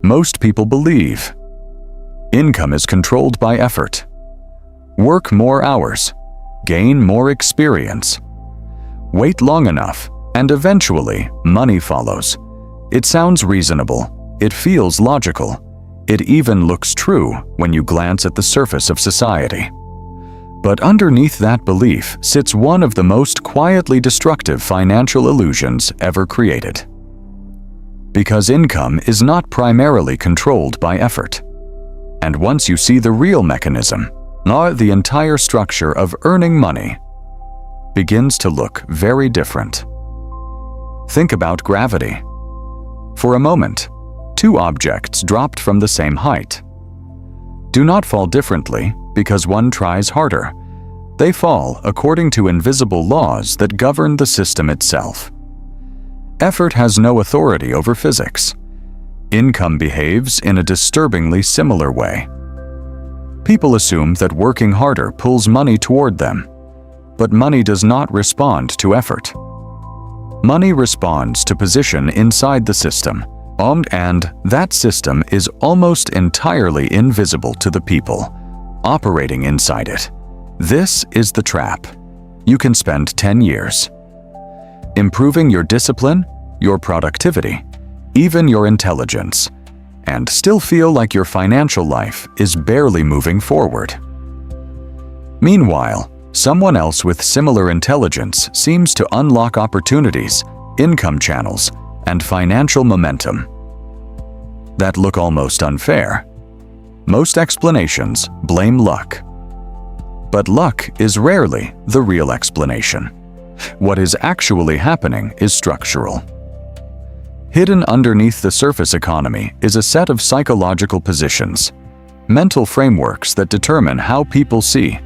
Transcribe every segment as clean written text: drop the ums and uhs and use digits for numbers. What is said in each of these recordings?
Most people believe income is controlled by effort. Work more hours, gain more experience, wait long enough, and eventually money follows. It sounds reasonable, it feels logical, it even looks true when you glance at the surface of society. But underneath that belief sits one of the most quietly destructive financial illusions ever created. Because income is not primarily controlled by effort. And once you see the real mechanism, the entire structure of earning money begins to look very different. Think about gravity. For a moment, two objects dropped from the same height do not fall differently because one tries harder. They fall according to invisible laws that govern the system itself. Effort has no authority over physics. Income behaves in a disturbingly similar way. People assume that working harder pulls money toward them, but money does not respond to effort. Money responds to position inside the system, and that system is almost entirely invisible to the people operating inside it. This is the trap. You can spend 10 years improving your discipline, your productivity, even your intelligence, and still feel like your financial life is barely moving forward. Meanwhile, someone else with similar intelligence seems to unlock opportunities, income channels, and financial momentum that look almost unfair. Most explanations blame luck. But luck is rarely the real explanation. What is actually happening is structural. Hidden underneath the surface economy is a set of psychological positions, mental frameworks that determine how people see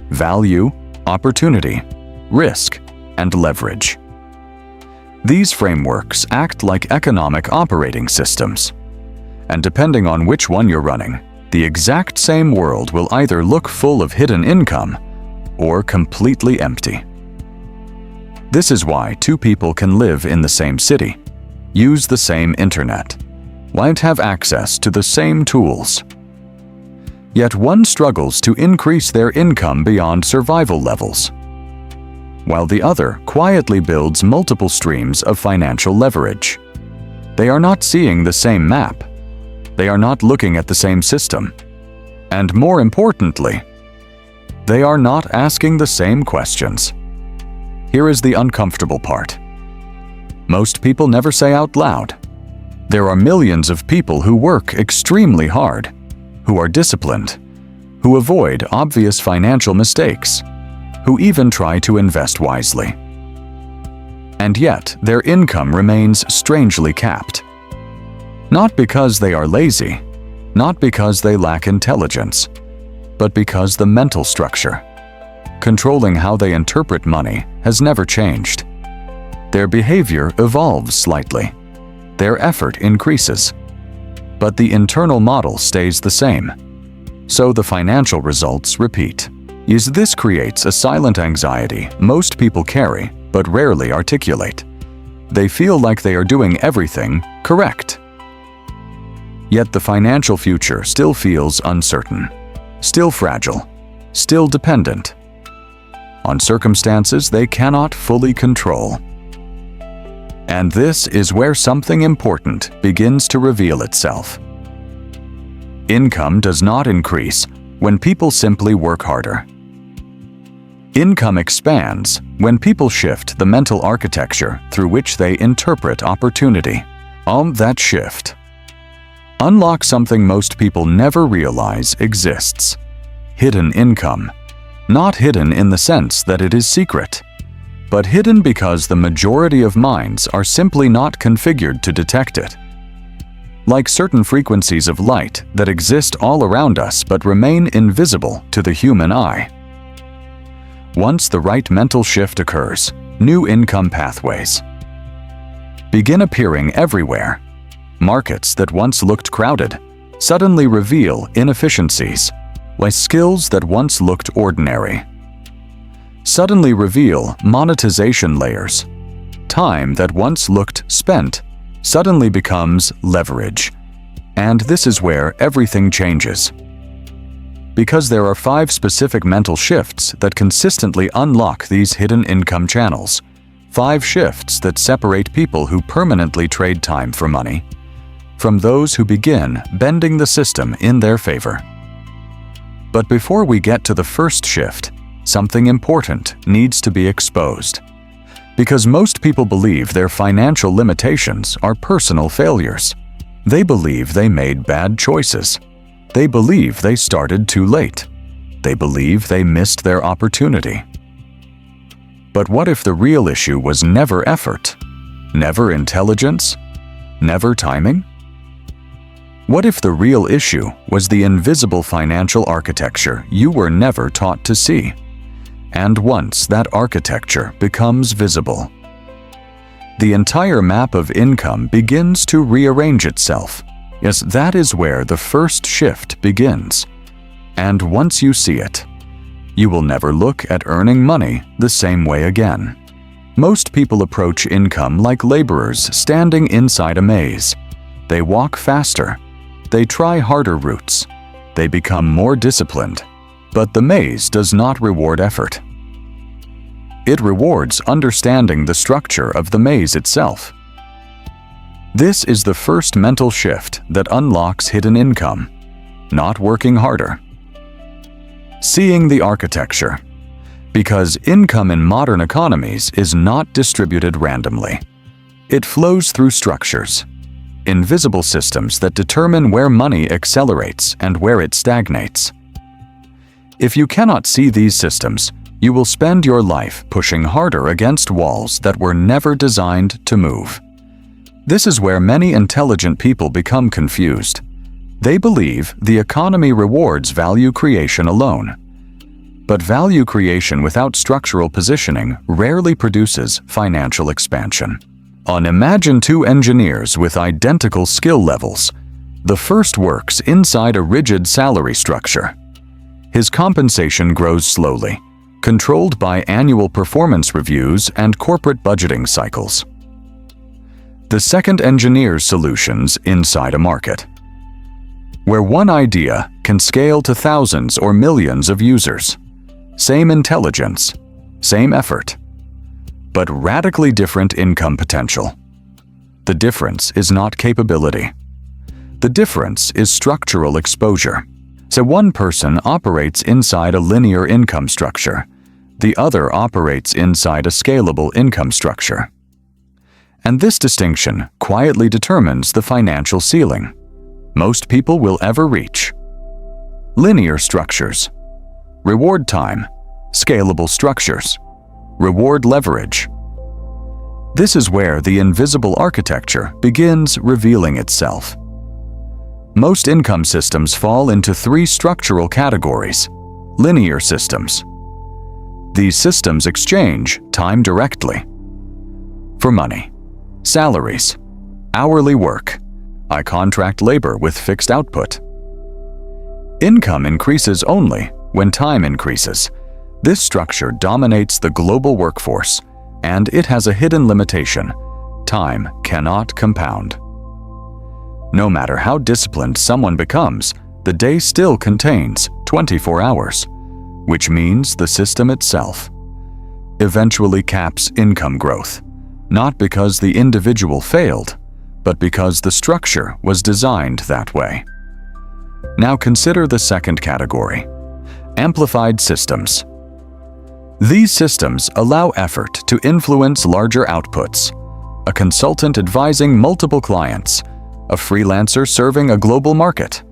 value, opportunity, risk, and leverage. These frameworks act like economic operating systems, and depending on which one you're running, the exact same world will either look full of hidden income or completely empty. This is why two people can live in the same city, use the same internet, might have access to the same tools. Yet one struggles to increase their income beyond survival levels, while the other quietly builds multiple streams of financial leverage. They are not seeing the same map. They are not looking at the same system. And more importantly, they are not asking the same questions. Here is the uncomfortable part. Most people never say out loud. There are millions of people who work extremely hard, who are disciplined, who avoid obvious financial mistakes, who even try to invest wisely. And yet, their income remains strangely capped. Not because they are lazy, not because they lack intelligence, but because the mental structure, controlling how they interpret money, has never changed. Their behavior evolves slightly. Their effort increases. But the internal model stays the same. So the financial results repeat. This creates a silent anxiety most people carry but rarely articulate. They feel like they are doing everything correct. Yet the financial future still feels uncertain, still fragile, still dependent on circumstances they cannot fully control. And this is where something important begins to reveal itself. Income does not increase when people simply work harder. Income expands when people shift the mental architecture through which they interpret opportunity. That shift unlocks something most people never realize exists: hidden income. Not hidden in the sense that it is secret, but hidden because the majority of minds are simply not configured to detect it. Like certain frequencies of light that exist all around us but remain invisible to the human eye. Once the right mental shift occurs, new income pathways begin appearing everywhere. Markets that once looked crowded suddenly reveal inefficiencies, while skills that once looked ordinary suddenly reveal monetization layers. Time that once looked spent suddenly becomes leverage, And this is where everything changes. Because there are 5 specific mental shifts that consistently unlock these hidden income channels. 5 shifts that separate people who permanently trade time for money from those who begin bending the system in their favor. But before we get to the first shift, something important needs to be exposed. Because most people believe their financial limitations are personal failures. They believe they made bad choices. They believe they started too late. They believe they missed their opportunity. But what if the real issue was never effort, never intelligence, never timing? What if the real issue was the invisible financial architecture you were never taught to see? And once that architecture becomes visible, the entire map of income begins to rearrange itself. Yes, that is where the first shift begins. And once you see it, you will never look at earning money the same way again. Most people approach income like laborers standing inside a maze. They walk faster. They try harder routes. They become more disciplined. But the maze does not reward effort. It rewards understanding the structure of the maze itself. This is the first mental shift that unlocks hidden income, not working harder. Seeing the architecture. Because income in modern economies is not distributed randomly. It flows through structures, invisible systems that determine where money accelerates and where it stagnates. If you cannot see these systems, you will spend your life pushing harder against walls that were never designed to move. This is where many intelligent people become confused. They believe the economy rewards value creation alone. But value creation without structural positioning rarely produces financial expansion. Imagine 2 engineers with identical skill levels. The first works inside a rigid salary structure. His compensation grows slowly, controlled by annual performance reviews and corporate budgeting cycles. The second engineers solutions inside a market, where one idea can scale to thousands or millions of users. Same intelligence, same effort, but radically different income potential. The difference is not capability. The difference is structural exposure. So one person operates inside a linear income structure. The other operates inside a scalable income structure. And this distinction quietly determines the financial ceiling most people will ever reach. Linear structures reward time. Scalable structures reward leverage. This is where the invisible architecture begins revealing itself. Most income systems fall into 3 structural categories. Linear systems. These systems exchange time directly for money, salaries, hourly work. I contract labor with fixed output. Income increases only when time increases. This structure dominates the global workforce, and it has a hidden limitation. Time cannot compound. No matter how disciplined someone becomes, the day still contains 24 hours, which means the system itself eventually caps income growth, not because the individual failed, but because the structure was designed that way. Now consider the second category, amplified systems. These systems allow effort to influence larger outputs, a consultant advising multiple clients, a freelancer serving a global market,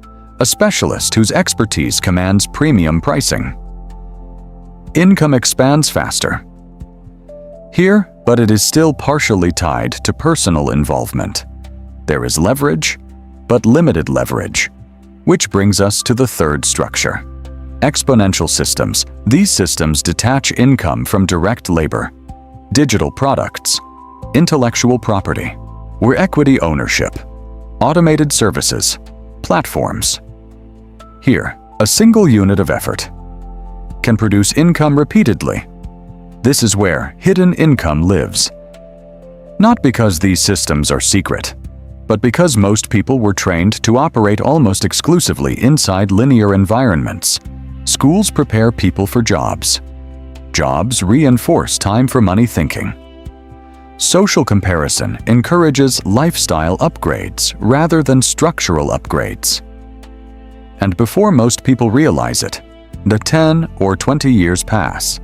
a specialist whose expertise commands premium pricing. Income expands faster here, but it is still partially tied to personal involvement. There is leverage, but limited leverage, which brings us to the third structure. Exponential systems. These systems detach income from direct labor, digital products, intellectual property, or equity ownership, automated services, platforms. Here, a single unit of effort can produce income repeatedly. This is where hidden income lives. Not because these systems are secret, But because most people were trained to operate almost exclusively inside linear environments, schools prepare people for jobs. Jobs reinforce time for money thinking. Social comparison encourages lifestyle upgrades rather than structural upgrades. And before most people realize it, the 10 or 20 years pass.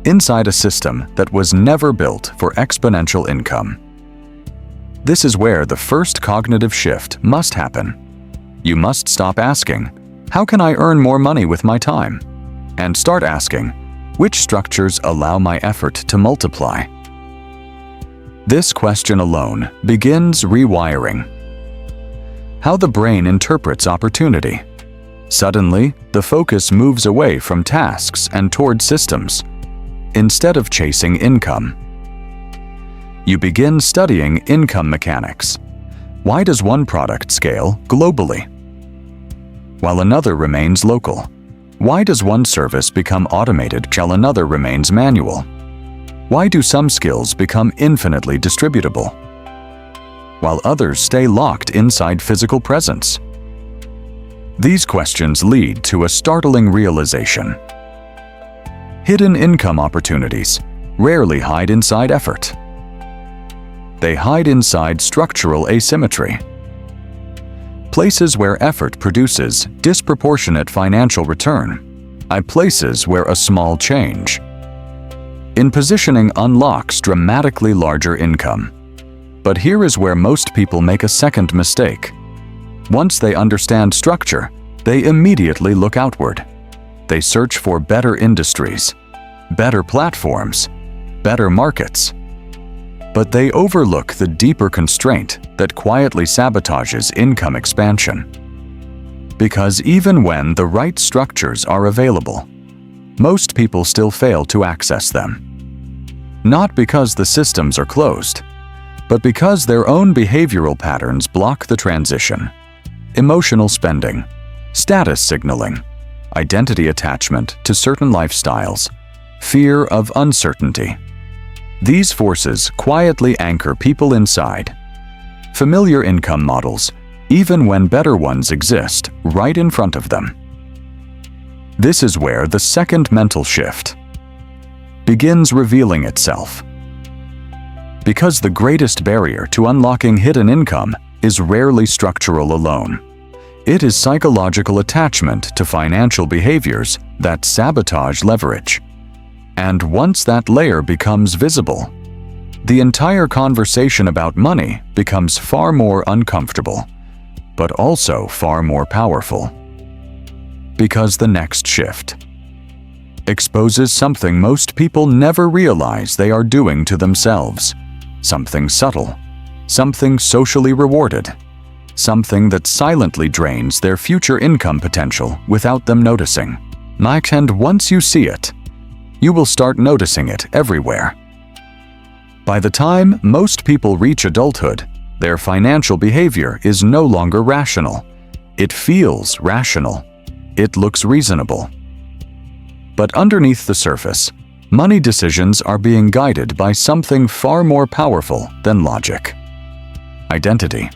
Inside a system that was never built for exponential income. This is where the first cognitive shift must happen. You must stop asking, "How can I earn more money with my time?" and start asking, "Which structures allow my effort to multiply?" This question alone begins rewiring. How the brain interprets opportunity. Suddenly, the focus moves away from tasks and toward systems, instead of chasing income. You begin studying income mechanics. Why does one product scale globally, while another remains local? Why does one service become automated while another remains manual? Why do some skills become infinitely distributable, while others stay locked inside physical presence? These questions lead to a startling realization. Hidden income opportunities rarely hide inside effort. They hide inside structural asymmetry. Places where effort produces disproportionate financial return are places where a small change in positioning unlocks dramatically larger income. But here is where most people make a second mistake. Once they understand structure, they immediately look outward. They search for better industries, better platforms, better markets. But they overlook the deeper constraint that quietly sabotages income expansion. Because even when the right structures are available, most people still fail to access them. Not because the systems are closed, but because their own behavioral patterns block the transition. Emotional spending, status signaling, identity attachment to certain lifestyles, fear of uncertainty. These forces quietly anchor people inside familiar income models, even when better ones exist right in front of them. This is where the second mental shift begins revealing itself. Because the greatest barrier to unlocking hidden income is rarely structural alone. It is psychological attachment to financial behaviors that sabotage leverage. And once that layer becomes visible, the entire conversation about money becomes far more uncomfortable, but also far more powerful. Because the next shift exposes something most people never realize they are doing to themselves. Something subtle, something socially rewarded, something that silently drains their future income potential without them noticing. And once you see it, you will start noticing it everywhere. By the time most people reach adulthood, their financial behavior is no longer rational. It feels rational. It looks reasonable. But underneath the surface, money decisions are being guided by something far more powerful than logic: identity.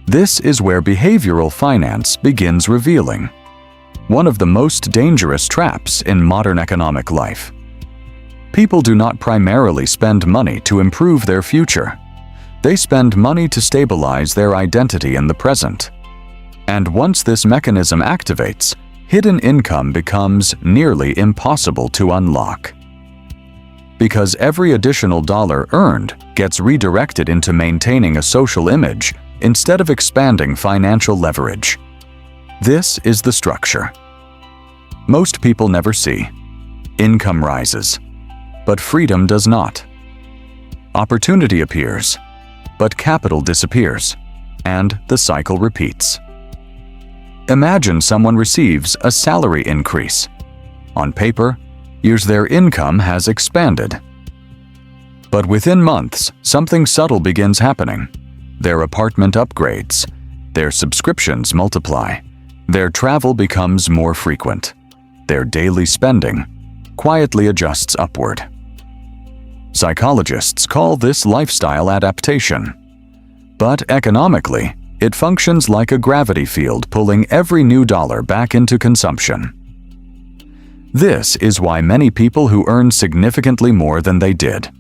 This is where behavioral finance begins revealing one of the most dangerous traps in modern economic life. People do not primarily spend money to improve their future. They spend money to stabilize their identity in the present. And once this mechanism activates, hidden income becomes nearly impossible to unlock. Because every additional dollar earned gets redirected into maintaining a social image instead of expanding financial leverage. This is the structure most people never see. Income rises, but freedom does not. Opportunity appears, but capital disappears, and the cycle repeats. Imagine someone receives a salary increase. On paper, their income has expanded. But within months, something subtle begins happening. Their apartment upgrades, their subscriptions multiply, their travel becomes more frequent, their daily spending quietly adjusts upward. Psychologists call this lifestyle adaptation. But economically, it functions like a gravity field pulling every new dollar back into consumption. This is why many people who earn significantly more than they did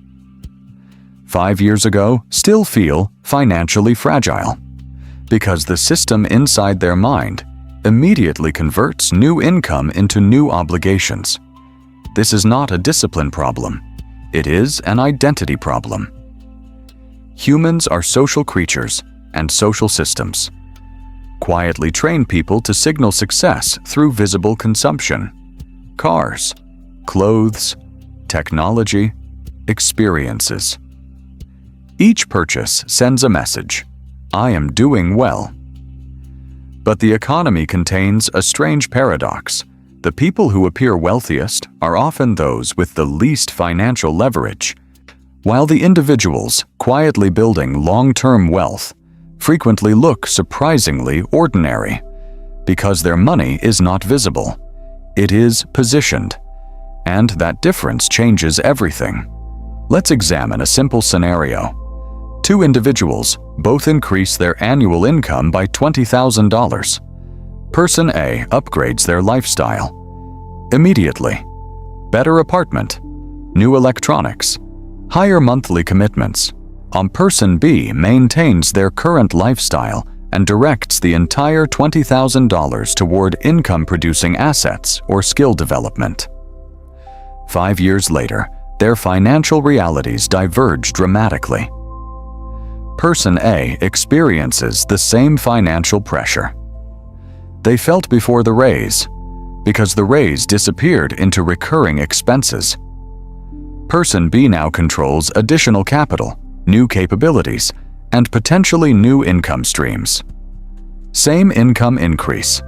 5 years ago still feel financially fragile, because the system inside their mind immediately converts new income into new obligations. This is not a discipline problem. It is an identity problem. Humans are social creatures and social systems. Quietly train people to signal success through visible consumption. Cars, clothes, technology, experiences. Each purchase sends a message: I am doing well. But the economy contains a strange paradox. The people who appear wealthiest are often those with the least financial leverage, while the individuals quietly building long-term wealth frequently look surprisingly ordinary, because their money is not visible. It is positioned, and that difference changes everything. Let's examine a simple scenario. Two individuals both increase their annual income by $20,000. Person A upgrades their lifestyle. Immediately. Better apartment, new electronics, higher monthly commitments. Person B maintains their current lifestyle and directs the entire $20,000 toward income-producing assets or skill development. 5 years later, their financial realities diverge dramatically. Person A experiences the same financial pressure they felt before the raise, because the raise disappeared into recurring expenses. Person B now controls additional capital, new capabilities, and potentially new income streams. Same income increase,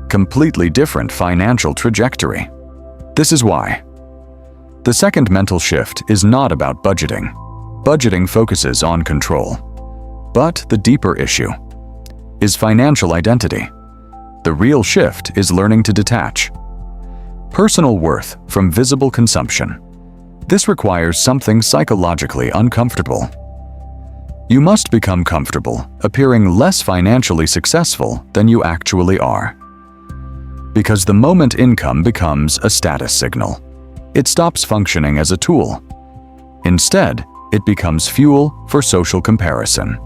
completely different financial trajectory. This is why. The second mental shift is not about budgeting. Budgeting focuses on control. But the deeper issue is financial identity. The real shift is learning to detach personal worth from visible consumption. This requires something psychologically uncomfortable. You must become comfortable appearing less financially successful than you actually are. Because the moment income becomes a status signal, it stops functioning as a tool. Instead, it becomes fuel for social comparison.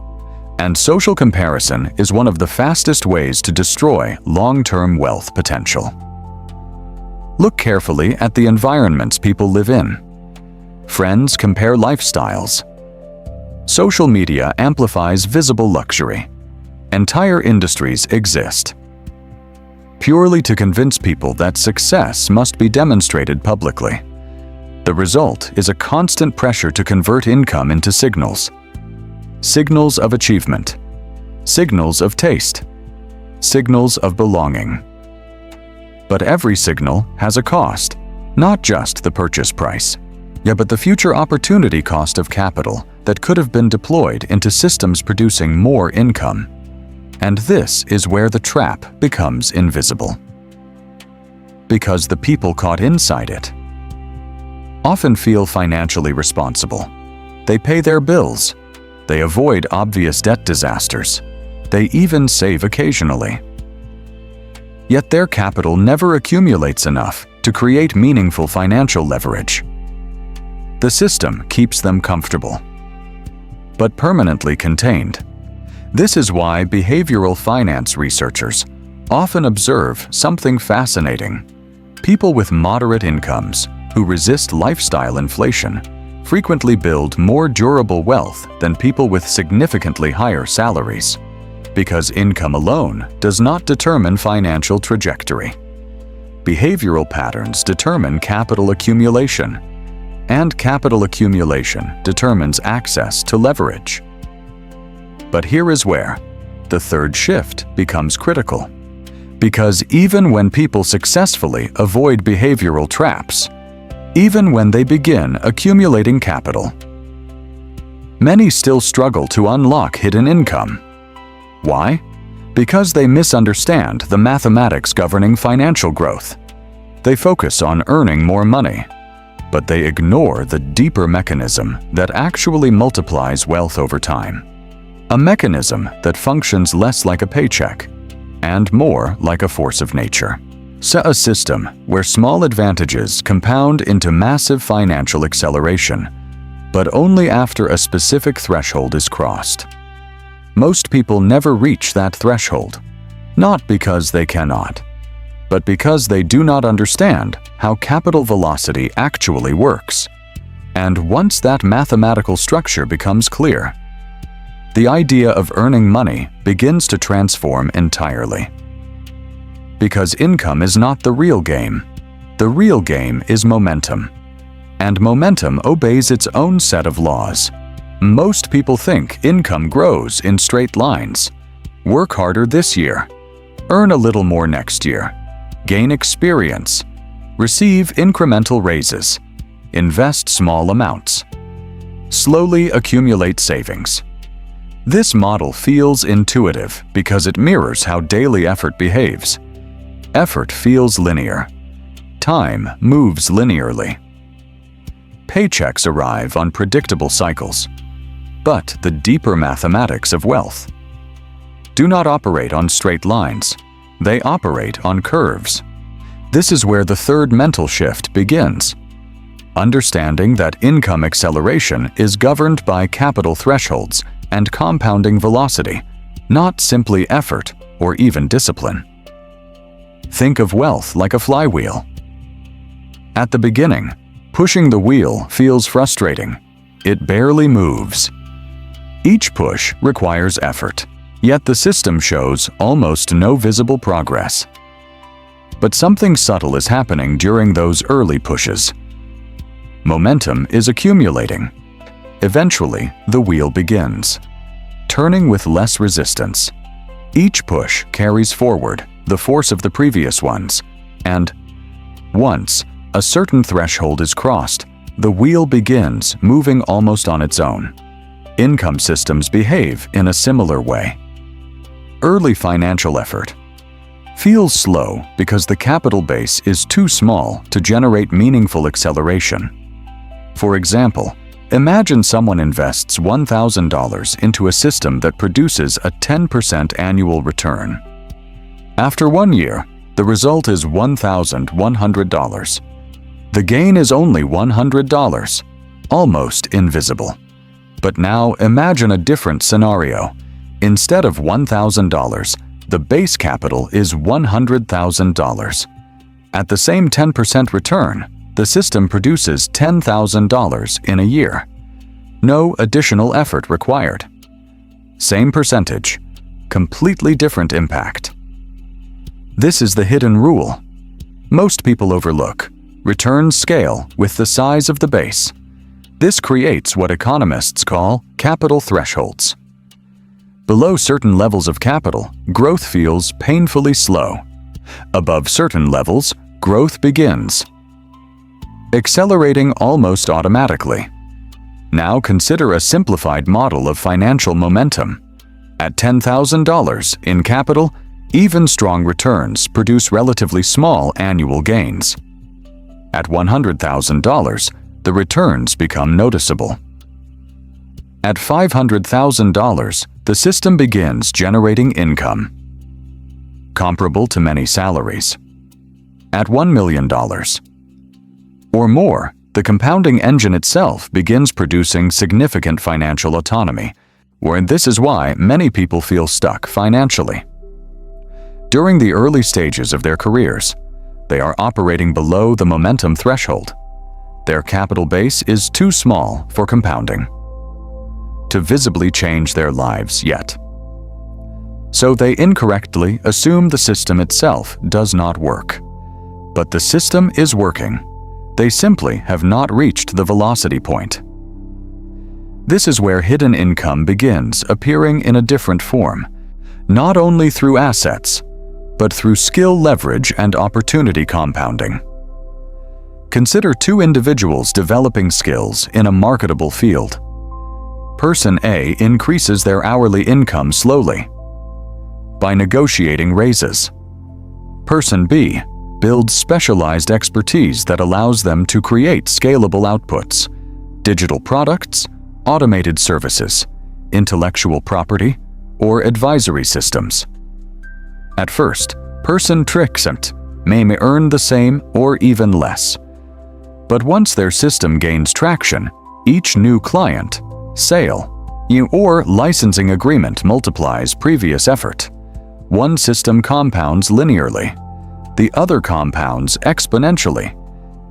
And social comparison is one of the fastest ways to destroy long-term wealth potential. Look carefully at the environments people live in. Friends compare lifestyles. Social media amplifies visible luxury. Entire industries exist purely to convince people that success must be demonstrated publicly. The result is a constant pressure to convert income into signals. Signals of achievement, signals of taste, signals of belonging. But every signal has a cost, not just the purchase price, but the future opportunity cost of capital that could have been deployed into systems producing more income. And this is where the trap becomes invisible. Because the people caught inside it often feel financially responsible. They pay their bills. They avoid obvious debt disasters. They even save occasionally. Yet their capital never accumulates enough to create meaningful financial leverage. The system keeps them comfortable, but permanently contained. This is why behavioral finance researchers often observe something fascinating. People with moderate incomes who resist lifestyle inflation frequently build more durable wealth than people with significantly higher salaries, because income alone does not determine financial trajectory. Behavioral patterns determine capital accumulation, and capital accumulation determines access to leverage. But here is where the third shift becomes critical, because even when people successfully avoid behavioral traps, even when they begin accumulating capital, many still struggle to unlock hidden income. Why? Because they misunderstand the mathematics governing financial growth. They focus on earning more money, but they ignore the deeper mechanism that actually multiplies wealth over time. a mechanism that functions less like a paycheck and more like a force of nature. A system where small advantages compound into massive financial acceleration, but only after a specific threshold is crossed. Most people never reach that threshold, not because they cannot, but because they do not understand how capital velocity actually works. And once that mathematical structure becomes clear, the idea of earning money begins to transform entirely. Because income is not the real game. The real game is momentum. And momentum obeys its own set of laws. Most people think income grows in straight lines. Work harder this year. Earn a little more next year. Gain experience. Receive incremental raises. Invest small amounts. Slowly accumulate savings. This model feels intuitive because it mirrors how daily effort behaves. Effort feels linear. Time moves linearly. Paychecks arrive on predictable cycles. But the deeper mathematics of wealth do not operate on straight lines. They operate on curves. This is where the third mental shift begins. Understanding that income acceleration is governed by capital thresholds and compounding velocity, not simply effort or even discipline. Think of wealth like a flywheel. At the beginning, pushing the wheel feels frustrating. It barely moves. Each push requires effort, yet the system shows almost no visible progress. But something subtle is happening during those early pushes. Momentum is accumulating. Eventually, the wheel begins, turning with less resistance. Each push carries forward the force of the previous ones, and once a certain threshold is crossed, the wheel begins moving almost on its own. Income systems behave in a similar way. Early financial effort feels slow because the capital base is too small to generate meaningful acceleration. For example, imagine someone invests $1,000 into a system that produces a 10% annual return. After 1 year, the result is $1,100. The gain is only $100, almost invisible. But now imagine a different scenario. Instead of $1,000, the base capital is $100,000. At the same 10% return, the system produces $10,000 in a year. No additional effort required. Same percentage, completely different impact. This is the hidden rule. Most people overlook. Returns scale with the size of the base. This creates what economists call capital thresholds. Below certain levels of capital, growth feels painfully slow. Above certain levels, growth begins, accelerating almost automatically. Now consider a simplified model of financial momentum. At $10,000 in capital, even strong returns produce relatively small annual gains. At $100,000, the returns become noticeable. At $500,000, the system begins generating income, comparable to many salaries. At $1 million or more, the compounding engine itself begins producing significant financial autonomy, and this is why many people feel stuck financially. During the early stages of their careers, they are operating below the momentum threshold. Their capital base is too small for compounding to visibly change their lives yet. So they incorrectly assume the system itself does not work. But the system is working. They simply have not reached the velocity point. This is where hidden income begins appearing in a different form, not only through assets, but through skill leverage and opportunity compounding. Consider two individuals developing skills in a marketable field. Person A increases their hourly income slowly by negotiating raises. Person B builds specialized expertise that allows them to create scalable outputs, digital products, automated services, intellectual property, or advisory systems. At first, person tricks may earn the same or even less. But once their system gains traction, each new client, sale, or licensing agreement multiplies previous effort. One system compounds linearly, the other compounds exponentially,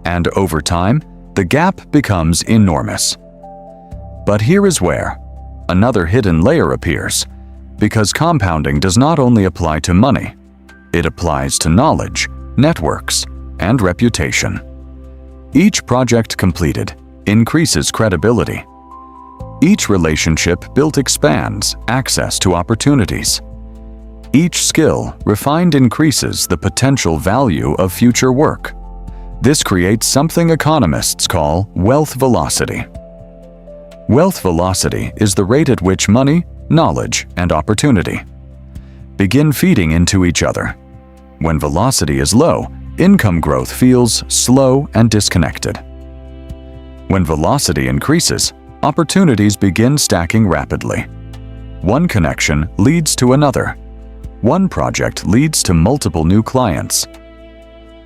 and over time, the gap becomes enormous. But here is where another hidden layer appears, because compounding does not only apply to money, it applies to knowledge, networks, and reputation. Each project completed increases credibility. Each relationship built expands access to opportunities. Each skill refined increases the potential value of future work. This creates something economists call wealth velocity. Wealth velocity is the rate at which money, knowledge, and opportunity begin feeding into each other. When velocity is low, income growth feels slow and disconnected. When velocity increases, opportunities begin stacking rapidly. One connection leads to another. One project leads to multiple new clients.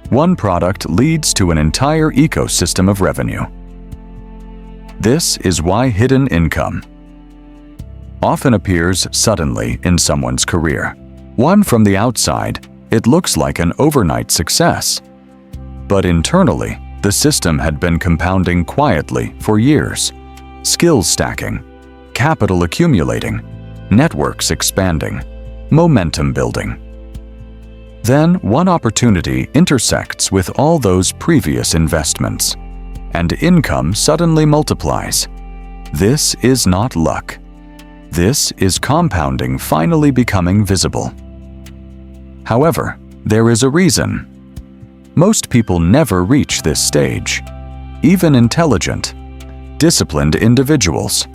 One product leads to an entire ecosystem of revenue. This is why hidden income often appears suddenly in someone's career. From the outside, it looks like an overnight success. But internally, the system had been compounding quietly for years. Skills stacking, capital accumulating, networks expanding, momentum building. Then one opportunity intersects with all those previous investments, and income suddenly multiplies. This is not luck. This is compounding finally becoming visible. However, there is a reason. Most people never reach this stage. Even intelligent, disciplined individuals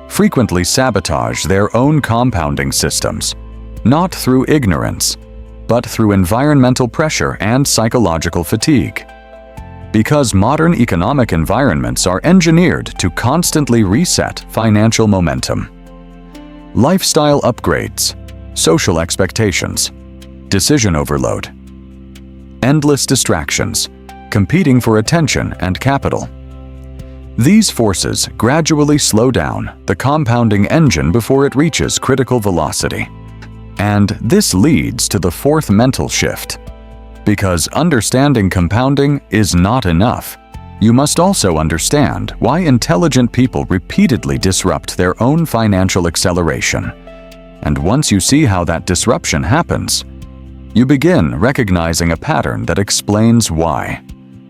frequently sabotage their own compounding systems, not through ignorance, but through environmental pressure and psychological fatigue. Because modern economic environments are engineered to constantly reset financial momentum. Lifestyle upgrades, social expectations, decision overload, endless distractions, competing for attention and capital. These forces gradually slow down the compounding engine before it reaches critical velocity. And this leads to the fourth mental shift. Because understanding compounding is not enough, you must also understand why intelligent people repeatedly disrupt their own financial acceleration. And once you see how that disruption happens, you begin recognizing a pattern that explains why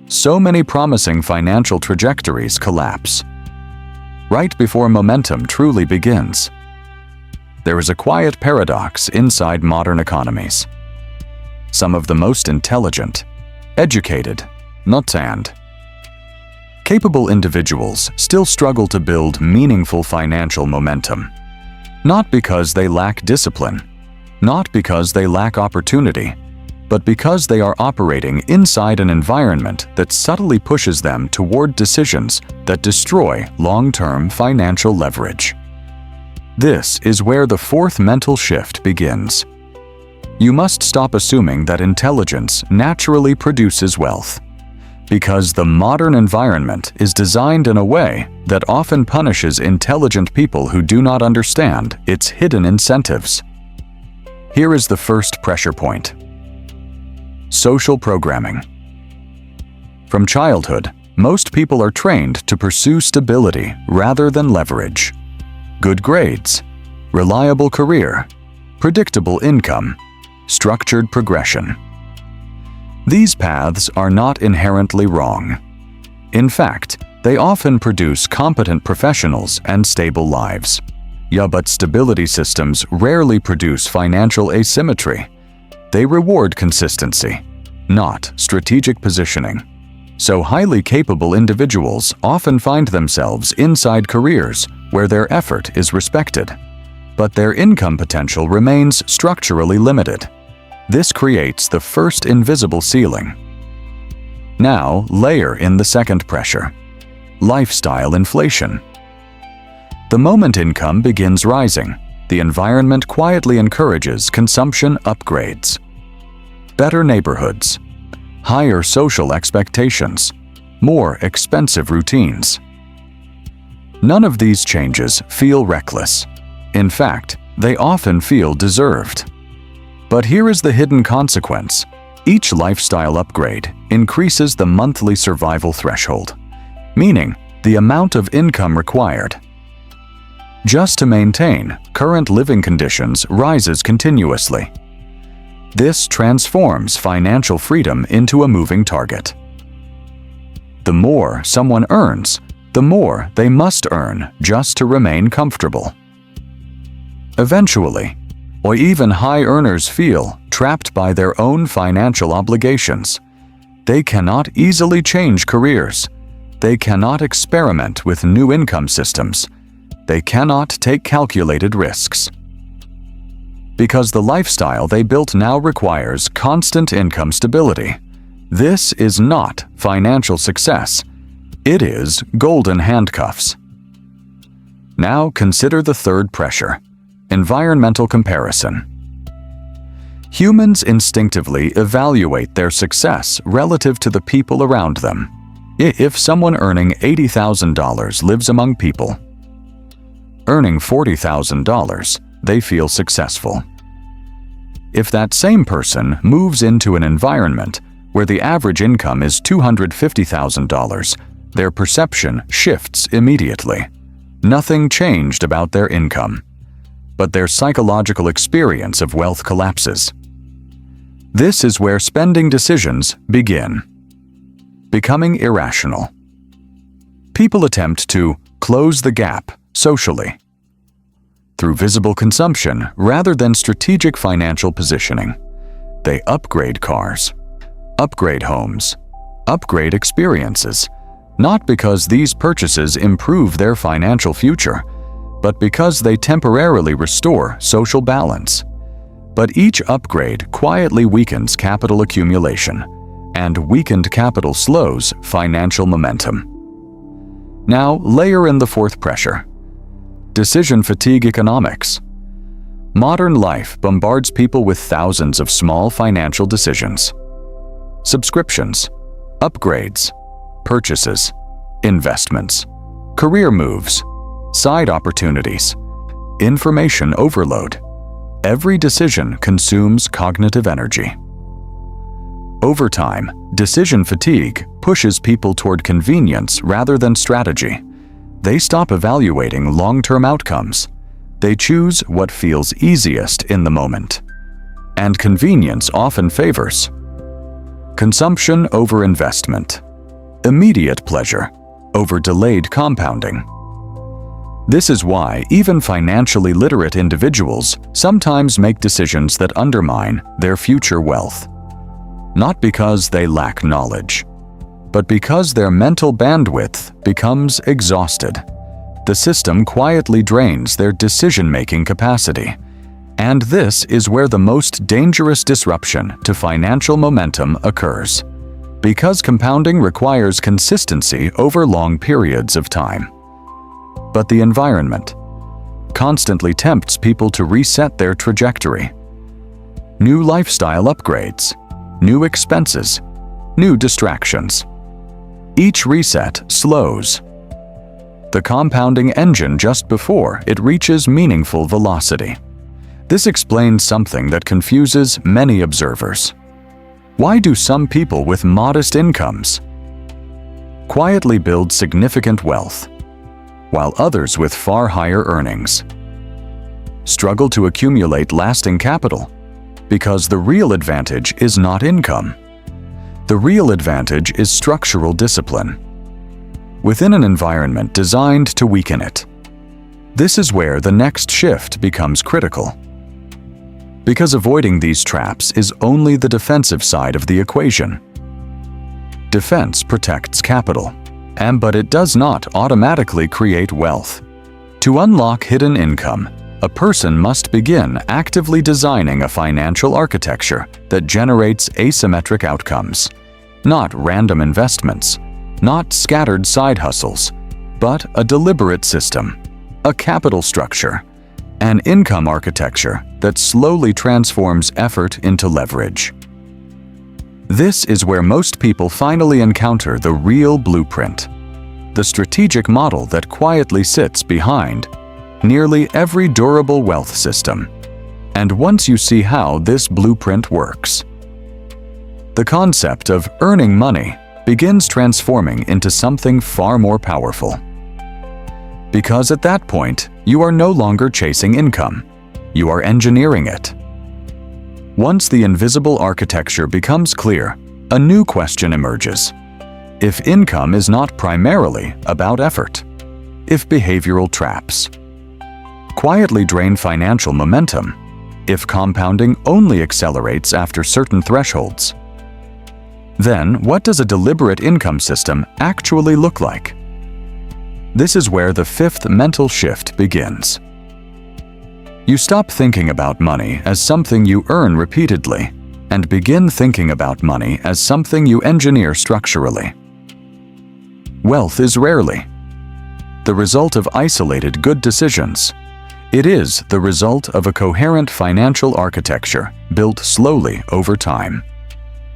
so many promising financial trajectories collapse right before momentum truly begins. There is a quiet paradox inside modern economies. Some of the most intelligent, educated, and capable individuals still struggle to build meaningful financial momentum. Not because they lack discipline, not because they lack opportunity, but because they are operating inside an environment that subtly pushes them toward decisions that destroy long-term financial leverage. This is where the fourth mental shift begins. You must stop assuming that intelligence naturally produces wealth, because the modern environment is designed in a way that often punishes intelligent people who do not understand its hidden incentives. Here is the first pressure point. Social programming. From childhood, most people are trained to pursue stability rather than leverage. Good grades, reliable career, predictable income, structured progression. These paths are not inherently wrong. In fact, they often produce competent professionals and stable lives. But stability systems rarely produce financial asymmetry. They reward consistency, not strategic positioning. So highly capable individuals often find themselves inside careers where their effort is respected, but their income potential remains structurally limited. This creates the first invisible ceiling. Now, layer in the second pressure: lifestyle inflation. The moment income begins rising, the environment quietly encourages consumption upgrades. Better neighborhoods, higher social expectations, more expensive routines. None of these changes feel reckless. In fact, they often feel deserved. But here is the hidden consequence. Each lifestyle upgrade increases the monthly survival threshold, meaning the amount of income required just to maintain current living conditions rises continuously. This transforms financial freedom into a moving target. The more someone earns, the more they must earn just to remain comfortable. Eventually, or even high earners feel trapped by their own financial obligations. They cannot easily change careers. They cannot experiment with new income systems. They cannot take calculated risks. Because the lifestyle they built now requires constant income stability. This is not financial success. It is golden handcuffs. Now consider the third pressure: environmental comparison. Humans instinctively evaluate their success relative to the people around them. If someone earning $80,000 lives among people earning $40,000, they feel successful. If that same person moves into an environment where the average income is $250,000, their perception shifts immediately. Nothing changed about their income, but their psychological experience of wealth collapses. This is where spending decisions begin becoming irrational. People attempt to close the gap socially through visible consumption rather than strategic financial positioning. They upgrade cars, upgrade homes, upgrade experiences, not because these purchases improve their financial future, but because they temporarily restore social balance. But each upgrade quietly weakens capital accumulation, and weakened capital slows financial momentum. Now layer in the fourth pressure: decision fatigue economics. Modern life bombards people with thousands of small financial decisions. Subscriptions, upgrades, purchases, investments, career moves, side opportunities, information overload. Every decision consumes cognitive energy. Over time, decision fatigue pushes people toward convenience rather than strategy. They stop evaluating long-term outcomes. They choose what feels easiest in the moment. And convenience often favors consumption over investment, immediate pleasure over delayed compounding. This is why even financially literate individuals sometimes make decisions that undermine their future wealth. Not because they lack knowledge, but because their mental bandwidth becomes exhausted. The system quietly drains their decision-making capacity. And this is where the most dangerous disruption to financial momentum occurs. Because compounding requires consistency over long periods of time. But the environment constantly tempts people to reset their trajectory. New lifestyle upgrades, new expenses, new distractions. Each reset slows the compounding engine just before it reaches meaningful velocity. This explains something that confuses many observers. Why do some people with modest incomes quietly build significant wealth, while others with far higher earnings struggle to accumulate lasting capital? Because the real advantage is not income. The real advantage is structural discipline within an environment designed to weaken it. This is where the next shift becomes critical. Because avoiding these traps is only the defensive side of the equation. Defense protects capital, but it does not automatically create wealth. To unlock hidden income, a person must begin actively designing a financial architecture that generates asymmetric outcomes. Not random investments, not scattered side hustles, but a deliberate system. a capital structure, an income architecture that slowly transforms effort into leverage. This is where most people finally encounter the real blueprint, the strategic model that quietly sits behind nearly every durable wealth system. And once you see how this blueprint works, the concept of earning money begins transforming into something far more powerful. Because at that point, you are no longer chasing income, you are engineering it. Once the invisible architecture becomes clear, a new question emerges. If income is not primarily about effort, if behavioral traps quietly drain financial momentum, if compounding only accelerates after certain thresholds, then what does a deliberate income system actually look like? This is where the fifth mental shift begins. You stop thinking about money as something you earn repeatedly and begin thinking about money as something you engineer structurally. Wealth is rarely the result of isolated good decisions. It is the result of a coherent financial architecture built slowly over time.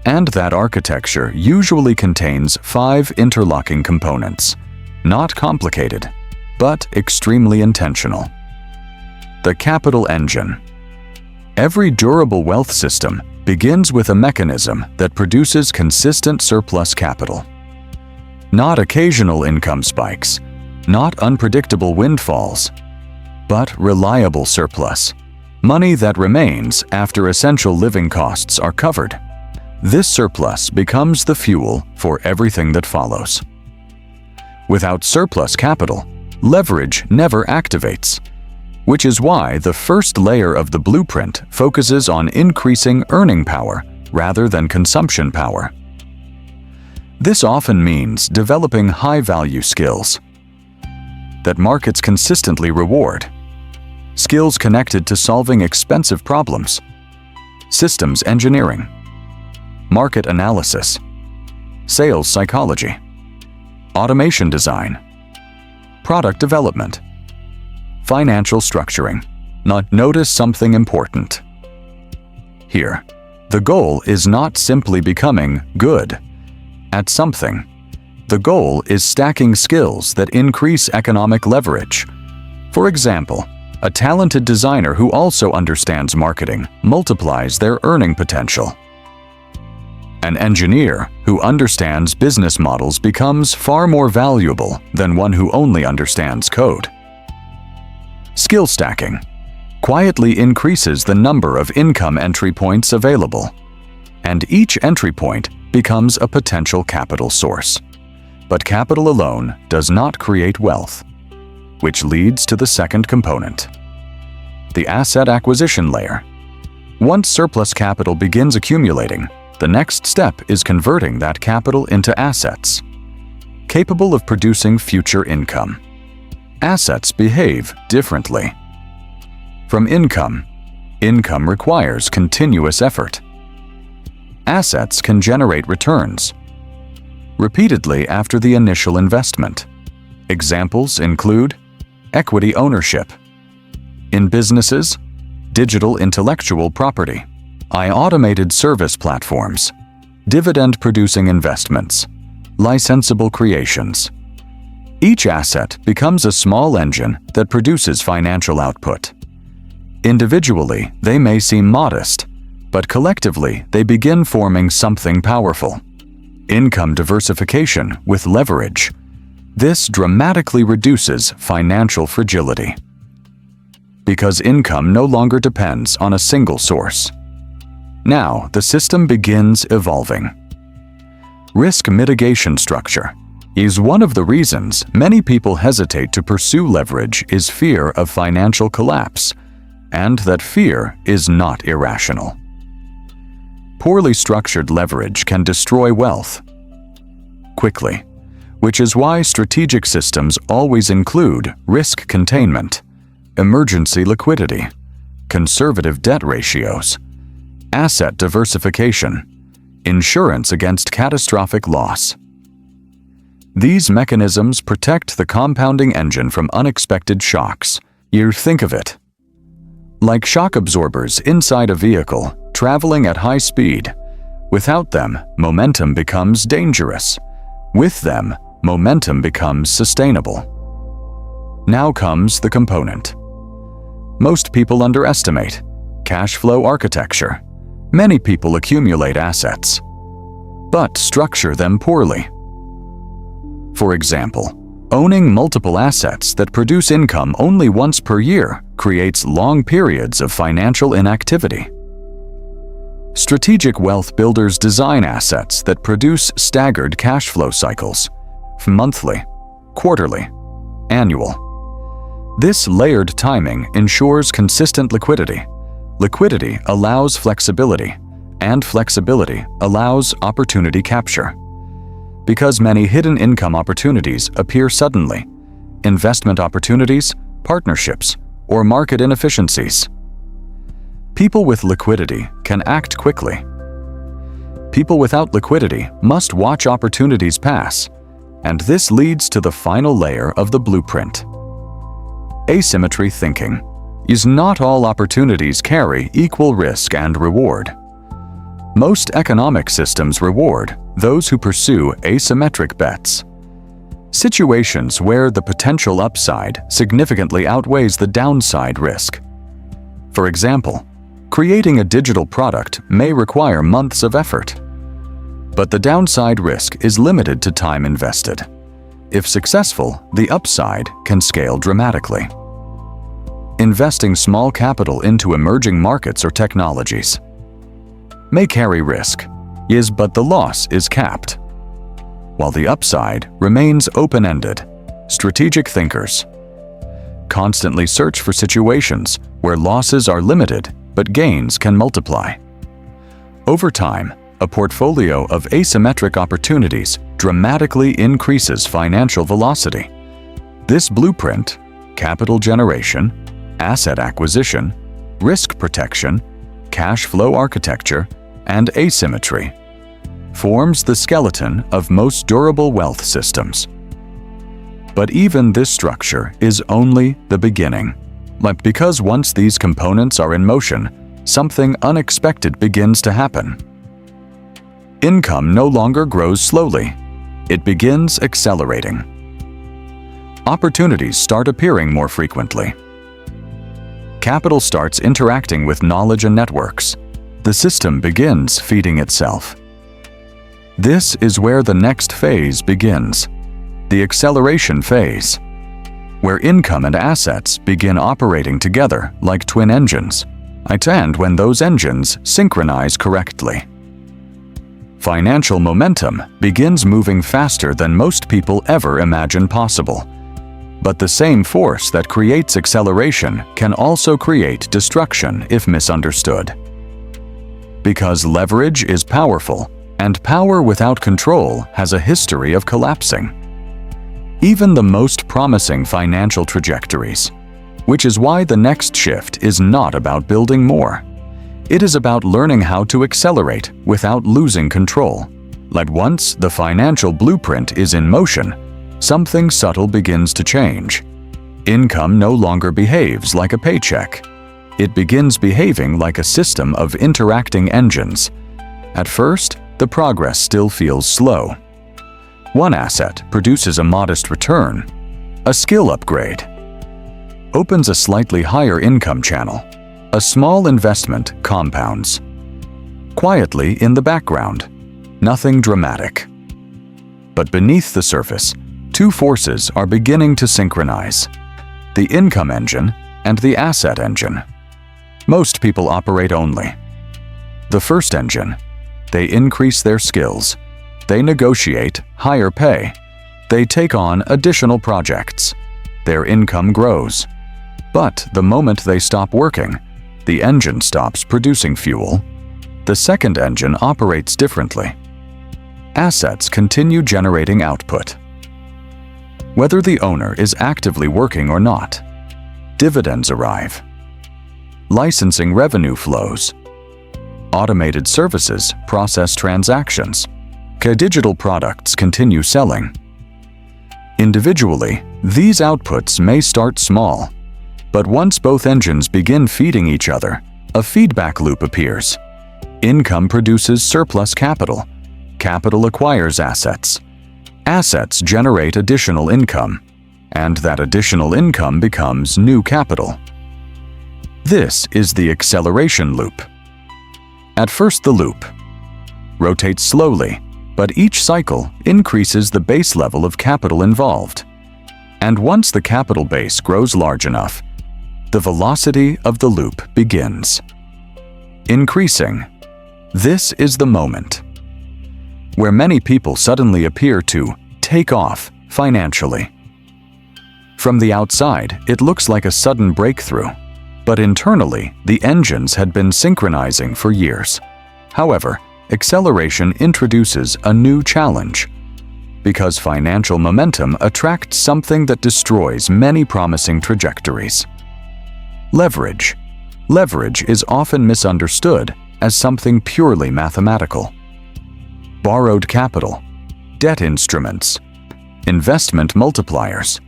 And that architecture usually contains 5 interlocking components, not complicated, but extremely intentional. The capital engine. Every durable wealth system begins with a mechanism that produces consistent surplus capital. Not occasional income spikes, not unpredictable windfalls, but reliable surplus, money that remains after essential living costs are covered. This surplus becomes the fuel for everything that follows. Without surplus capital, leverage never activates, which is why the first layer of the blueprint focuses on increasing earning power rather than consumption power. This often means developing high-value skills that markets consistently reward, skills connected to solving expensive problems, systems engineering, market analysis, sales psychology, automation design, product development, financial structuring. Now, notice something important. Here, the goal is not simply becoming good at something. The goal is stacking skills that increase economic leverage. For example, a talented designer who also understands marketing multiplies their earning potential. An engineer who understands business models becomes far more valuable than one who only understands code. Skill stacking quietly increases the number of income entry points available, and each entry point becomes a potential capital source. But capital alone does not create wealth, which leads to the second component, the asset acquisition layer. Once surplus capital begins accumulating, the next step is converting that capital into assets, capable of producing future income. Assets behave differently from income. Income requires continuous effort. Assets can generate returns repeatedly after the initial investment. Examples include equity ownership in businesses, digital intellectual property, automated service platforms, dividend-producing investments, licensable creations. Each asset becomes a small engine that produces financial output. Individually, they may seem modest, but collectively, they begin forming something powerful. Income diversification with leverage. This dramatically reduces financial fragility, because income no longer depends on a single source. Now, the system begins evolving. Risk mitigation structure is one of the reasons many people hesitate to pursue leverage is fear of financial collapse, and that fear is not irrational. Poorly structured leverage can destroy wealth quickly, which is why strategic systems always include risk containment, emergency liquidity, conservative debt ratios, asset diversification, insurance against catastrophic loss. These mechanisms protect the compounding engine from unexpected shocks. You think of it like shock absorbers inside a vehicle traveling at high speed. Without them, momentum becomes dangerous. With them, momentum becomes sustainable. Now comes the component. Most people underestimate cash flow architecture. Many people accumulate assets, but structure them poorly. For example, owning multiple assets that produce income only once per year creates long periods of financial inactivity. Strategic wealth builders design assets that produce staggered cash flow cycles, monthly, quarterly, annual. This layered timing ensures consistent liquidity. Liquidity allows flexibility, and flexibility allows opportunity capture. Because many hidden income opportunities appear suddenly, investment opportunities, partnerships, or market inefficiencies. People with liquidity can act quickly. People without liquidity must watch opportunities pass, and this leads to the final layer of the blueprint. Asymmetry thinking is not all opportunities carry equal risk and reward. Most economic systems reward those who pursue asymmetric bets. Situations where the potential upside significantly outweighs the downside risk. For example, creating a digital product may require months of effort, but the downside risk is limited to time invested. If successful, the upside can scale dramatically. Investing small capital into emerging markets or technologies may carry risk, but the loss is capped, while the upside remains open-ended. Strategic thinkers constantly search for situations where losses are limited but gains can multiply. Over time, a portfolio of asymmetric opportunities dramatically increases financial velocity. This blueprint, capital generation, asset acquisition, risk protection, cash flow architecture, and asymmetry, forms the skeleton of most durable wealth systems. But even this structure is only the beginning. Because once these components are in motion, something unexpected begins to happen. Income no longer grows slowly. It begins accelerating. Opportunities start appearing more frequently. Capital starts interacting with knowledge and networks. The system begins feeding itself. This is where the next phase begins, the acceleration phase, where income and assets begin operating together like twin engines, and when those engines synchronize correctly. Financial momentum begins moving faster than most people ever imagine possible. But the same force that creates acceleration can also create destruction if misunderstood. Because leverage is powerful, and power without control has a history of collapsing. Even the most promising financial trajectories, which is why the next shift is not about building more. It is about learning how to accelerate without losing control. Once the financial blueprint is in motion, something subtle begins to change. Income no longer behaves like a paycheck. It begins behaving like a system of interacting engines. At first, the progress still feels slow. One asset produces a modest return. A skill upgrade opens a slightly higher income channel. A small investment compounds. Quietly in the background, nothing dramatic. But beneath the surface, two forces are beginning to synchronize: the income engine and the asset engine. Most people operate only the first engine. They increase their skills. They negotiate higher pay. They take on additional projects. Their income grows. But the moment they stop working, the engine stops producing fuel. The second engine operates differently. Assets continue generating output, whether the owner is actively working or not. Dividends arrive. Licensing revenue flows. Automated services process transactions. Digital products continue selling. Individually, these outputs may start small, but once both engines begin feeding each other, a feedback loop appears. Income produces surplus capital. Capital acquires assets. Assets generate additional income, and that additional income becomes new capital. This is the acceleration loop. At first, the loop rotates slowly, but each cycle increases the base level of capital involved. And once the capital base grows large enough, the velocity of the loop begins. Increasing. This is the moment where many people suddenly appear to take off financially. From the outside, it looks like a sudden breakthrough, but internally, the engines had been synchronizing for years. However, acceleration introduces a new challenge, because financial momentum attracts something that destroys many promising trajectories. Leverage. Leverage is often misunderstood as something purely mathematical. Borrowed capital, debt instruments, investment multipliers.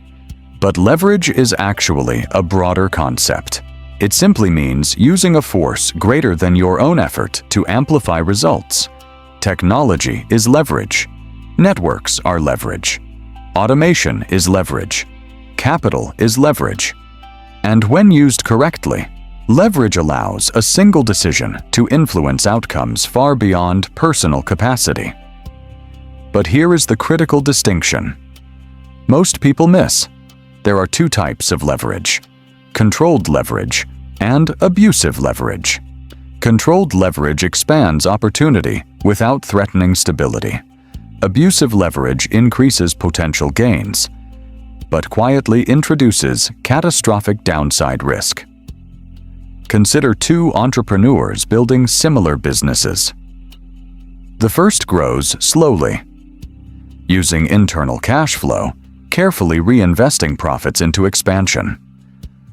But leverage is actually a broader concept. It simply means using a force greater than your own effort to amplify results. Technology is leverage. Networks are leverage. Automation is leverage. Capital is leverage. And when used correctly, leverage allows a single decision to influence outcomes far beyond personal capacity. But here is the critical distinction most people miss. There are two types of leverage: controlled leverage and abusive leverage. Controlled leverage expands opportunity without threatening stability. Abusive leverage increases potential gains, but quietly introduces catastrophic downside risk. Consider two entrepreneurs building similar businesses. The first grows slowly, using internal cash flow, carefully reinvesting profits into expansion.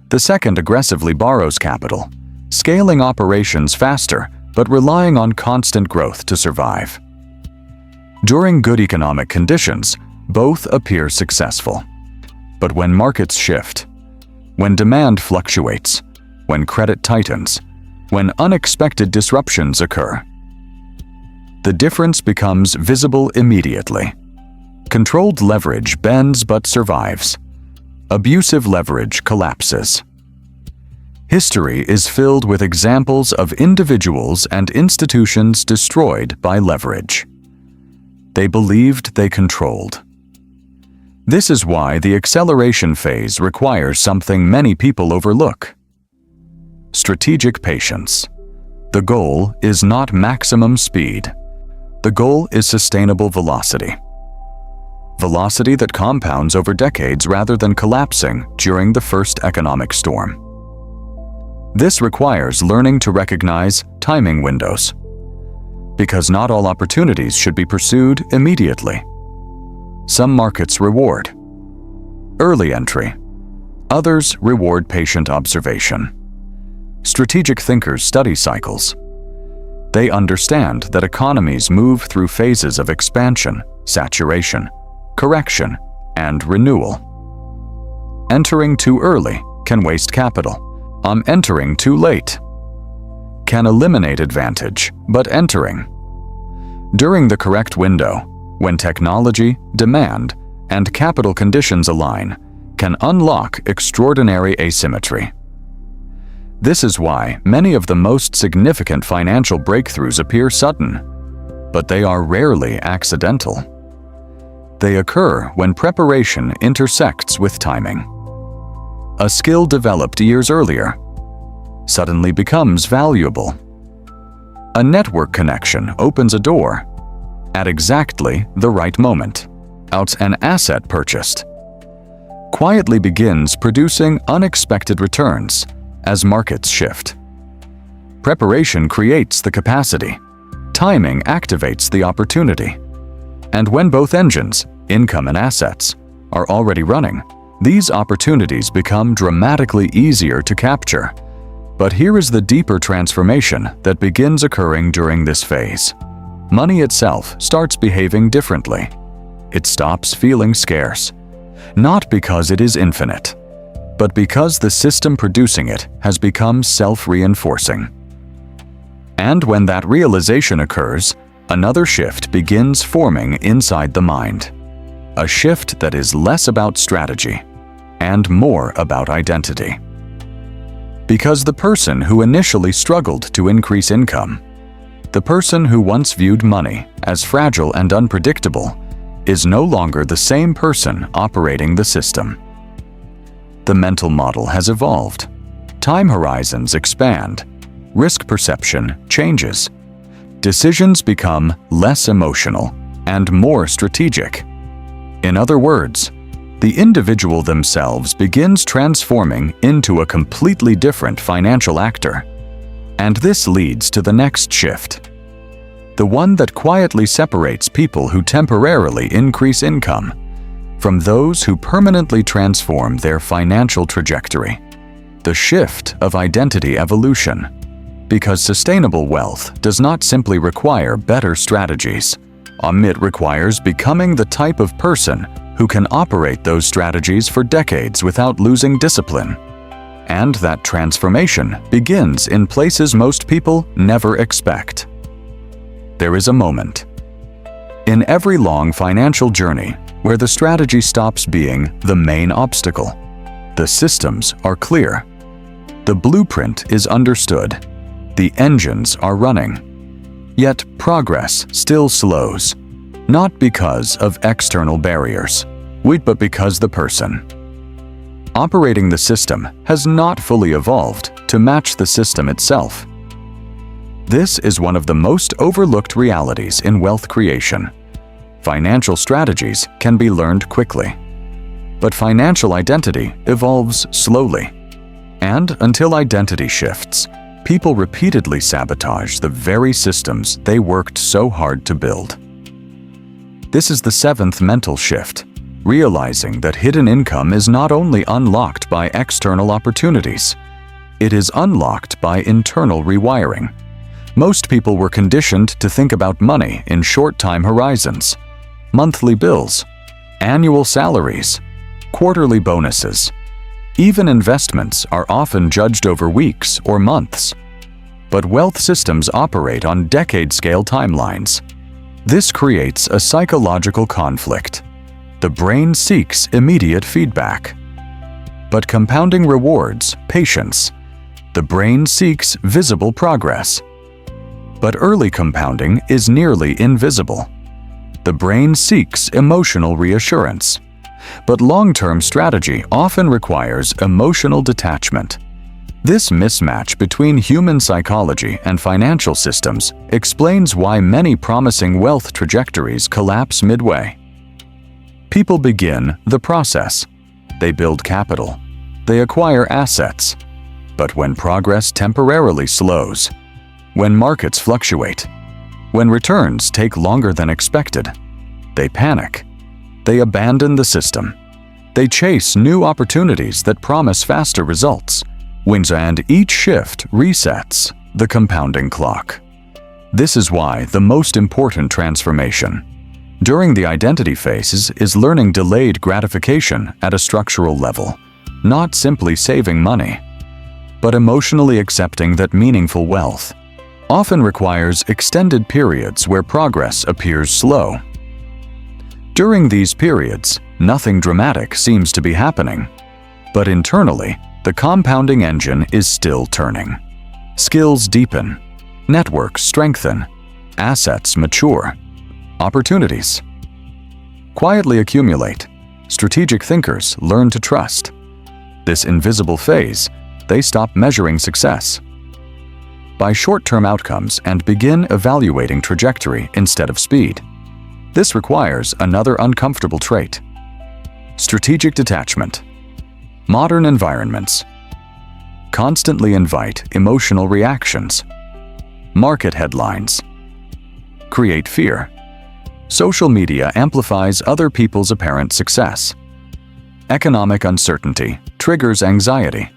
The second aggressively borrows capital, scaling operations faster but relying on constant growth to survive. During good economic conditions, both appear successful. But when markets shift, when demand fluctuates, when credit tightens, when unexpected disruptions occur, the difference becomes visible immediately. Controlled leverage bends but survives. Abusive leverage collapses. History is filled with examples of individuals and institutions destroyed by leverage. They believed they controlled. This is why the acceleration phase requires something many people overlook: strategic patience. The goal is not maximum speed. The goal is sustainable velocity. Velocity that compounds over decades rather than collapsing during the first economic storm. This requires learning to recognize timing windows, because not all opportunities should be pursued immediately. Some markets reward early entry. Others reward patient observation. Strategic thinkers study cycles. They understand that economies move through phases of expansion, saturation, correction, and renewal. Entering too early can waste capital. Entering too late can eliminate advantage, but entering during the correct window, when technology, demand, and capital conditions align, can unlock extraordinary asymmetry. This is why many of the most significant financial breakthroughs appear sudden, but they are rarely accidental. They occur when preparation intersects with timing. A skill developed years earlier suddenly becomes valuable. A network connection opens a door at exactly the right moment. An asset purchased quietly begins producing unexpected returns as markets shift. Preparation creates the capacity. Timing activates the opportunity. And when both engines, income and assets, are already running, these opportunities become dramatically easier to capture. But here is the deeper transformation that begins occurring during this phase. Money itself starts behaving differently. It stops feeling scarce. not because it is infinite, but because the system producing it has become self-reinforcing. And when that realization occurs, another shift begins forming inside the mind. A shift that is less about strategy and more about identity. Because the person who initially struggled to increase income, the person who once viewed money as fragile and unpredictable, is no longer the same person operating the system. The mental model has evolved. Time horizons expand. Risk perception changes. Decisions become less emotional and more strategic. In other words, the individual themselves begins transforming into a completely different financial actor. And this leads to the next shift. The one that quietly separates people who temporarily increase income from those who permanently transform their financial trajectory. The shift of identity evolution. Because sustainable wealth does not simply require better strategies. It requires becoming the type of person who can operate those strategies for decades without losing discipline. And that transformation begins in places most people never expect. There is a moment in every long financial journey where the strategy stops being the main obstacle. The systems are clear. The blueprint is understood. The engines are running. Yet progress still slows, not because of external barriers, but because the person operating the system has not fully evolved to match the system itself. This is one of the most overlooked realities in wealth creation. Financial strategies can be learned quickly, but financial identity evolves slowly. And until identity shifts, people repeatedly sabotage the very systems they worked so hard to build. This is the seventh mental shift, realizing that hidden income is not only unlocked by external opportunities, it is unlocked by internal rewiring. Most people were conditioned to think about money in short time horizons, monthly bills, annual salaries, quarterly bonuses. Even investments are often judged over weeks or months. But wealth systems operate on decade-scale timelines. This creates a psychological conflict. The brain seeks immediate feedback. But compounding rewards patience. The brain seeks visible progress. But early compounding is nearly invisible. The brain seeks emotional reassurance. But long-term strategy often requires emotional detachment. This mismatch between human psychology and financial systems explains why many promising wealth trajectories collapse midway. People begin the process. They build capital. They acquire assets. But when progress temporarily slows, when markets fluctuate, when returns take longer than expected, they panic. They abandon the system. They chase new opportunities that promise faster results. And each shift resets the compounding clock. This is why the most important transformation during the identity phases is learning delayed gratification at a structural level, not simply saving money, but emotionally accepting that meaningful wealth often requires extended periods where progress appears slow. During these periods, nothing dramatic seems to be happening, but internally, the compounding engine is still turning. Skills deepen, networks strengthen, assets mature, opportunities quietly accumulate, strategic thinkers learn to trust. This invisible phase, they stop measuring success by short-term outcomes and begin evaluating trajectory instead of speed. This requires another uncomfortable trait: strategic detachment. Modern environments constantly invite emotional reactions. Market headlines create fear. Social media amplifies other people's apparent success. Economic uncertainty triggers anxiety.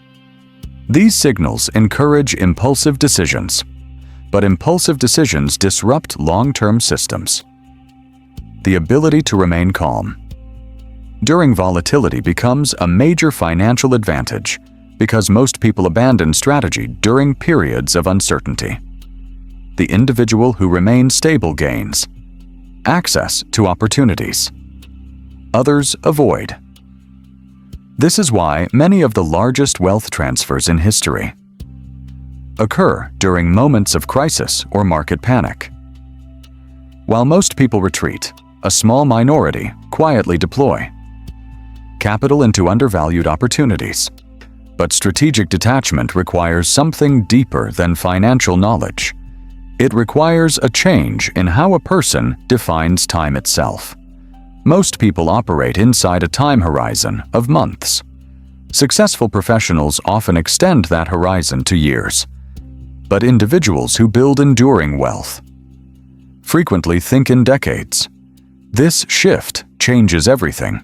These signals encourage impulsive decisions, but impulsive decisions disrupt long-term systems. The ability to remain calm. during volatility becomes a major financial advantage because most people abandon strategy during periods of uncertainty. The individual who remains stable gains access to opportunities. Others avoid. This is why many of the largest wealth transfers in history occur during moments of crisis or market panic. While most people retreat, a small minority quietly deploy capital into undervalued opportunities. But strategic detachment requires something deeper than financial knowledge. It requires a change in how a person defines time itself. Most people operate inside a time horizon of months. Successful professionals often extend that horizon to years. But individuals who build enduring wealth frequently think in decades. This shift changes everything.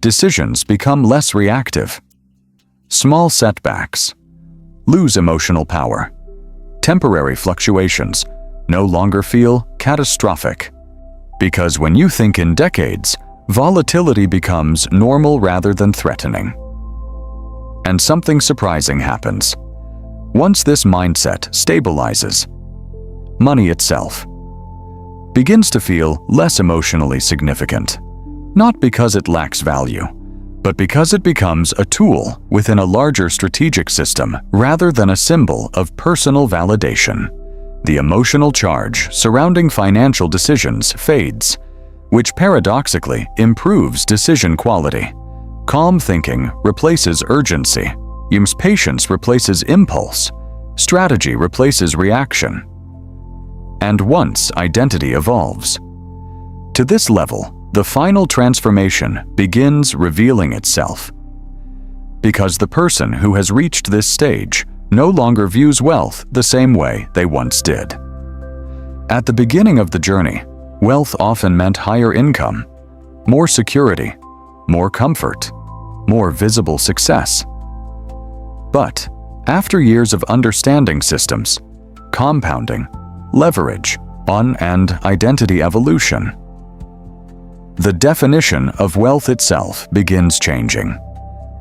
Decisions become less reactive. Small setbacks lose emotional power. Temporary fluctuations no longer feel catastrophic. Because when you think in decades, volatility becomes normal rather than threatening. And something surprising happens. Once this mindset stabilizes, money itself begins to feel less emotionally significant, not because it lacks value, but because it becomes a tool within a larger strategic system rather than a symbol of personal validation. The emotional charge surrounding financial decisions fades, which paradoxically improves decision quality. Calm thinking replaces urgency. Patience replaces impulse. Strategy replaces reaction. And once identity evolves to this level, the final transformation begins revealing itself. Because the person who has reached this stage no longer views wealth the same way they once did. At the beginning of the journey, wealth often meant higher income, more security, more comfort, more visible success. But after years of understanding systems, compounding, leverage, and identity evolution, the definition of wealth itself begins changing.